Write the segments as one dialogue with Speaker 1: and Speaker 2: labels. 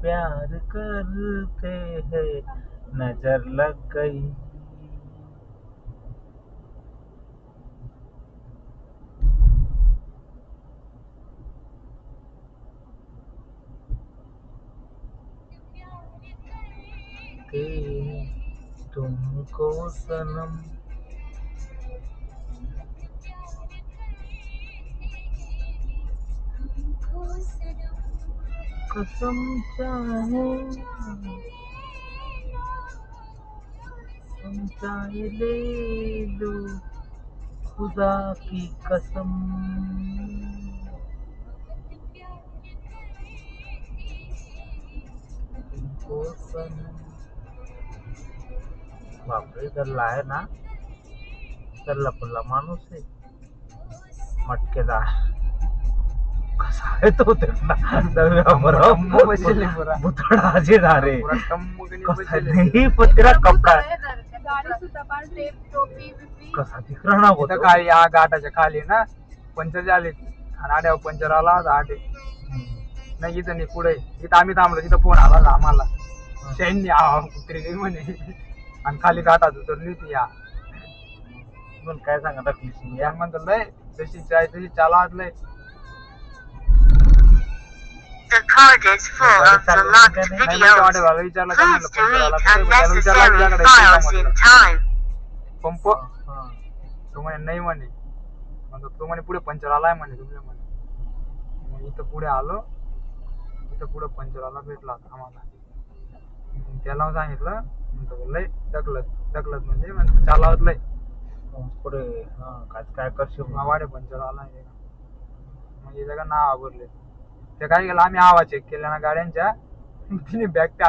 Speaker 1: प्यार करते हैं नजर लग गई। तुमको सनम कसम चाहे ले लो खुदा की कसम। तुमको सनम बापरे धरला आहे ना, धरला पडला माणूस आहे मटकेदार कसा आहे तो बुतडा अजेदार आहे कसा नाही पत्रा कपडा कसा तिकडं ना होता
Speaker 2: काय या घाटाच्या खाली ना पंचर झाले आणि आड्यावर पंचर आला आटे नाही इथं नाही पुढे इथं आम्ही थांबलो तिथं फोन आला आम्हाला शैनी उतरी गई म्हणे आणि खाली घाटात उतरली होती या
Speaker 1: पण काय सांगा टाकली
Speaker 2: या म्हणतो लय जशी चाय तशी चाला लय
Speaker 3: The card is full of the locked videos. Please delete unnecessary files in time.
Speaker 2: Pump तो म्हणे नाही म्हणे म्हणतो तो म्हणे पुढे पंचर आलाय म्हणे तुमच्या म्हणे मग इथं पुढे आलो इथं पुढे पंचर आला भेटला आम्हाला त्याला सांगितलं म्हणतो लय ढकलत म्हणजे चालावत लय
Speaker 1: पुढे काय करशील
Speaker 2: वाडे पंचर आला मग हे जगा नाव आवरले ते काय केलं आम्ही हवा चेक केल्या ना गाड्यांच्या तिने बॅक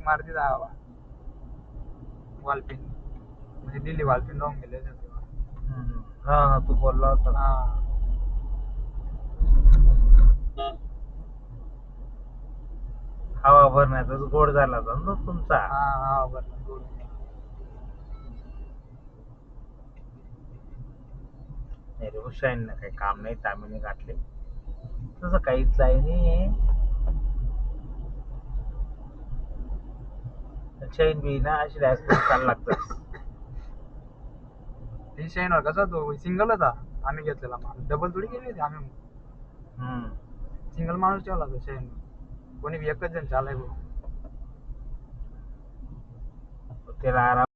Speaker 2: मारती हवा वालपिन म्हणजे दिल्ली वालपिन राहून गेले
Speaker 1: हा तू बोलला होता
Speaker 2: हा
Speaker 1: हवा भरण्याचा गोड झाला होता ना तुमचा
Speaker 2: हा बरं गोड
Speaker 1: नाही रे हुशाईन ना काही काम नाही तामिनी गाठले तसं काहीच आहे नाही चैन बी ना अशी चालू लागतात
Speaker 2: शाईनवर कसा तो सिंगल होता आम्ही घेतलेला माणूस डबल थोडी गेली होती आम्ही सिंगल माणूस ठेवला तो शाईन कोणी एकच जण चालाय
Speaker 1: त्याला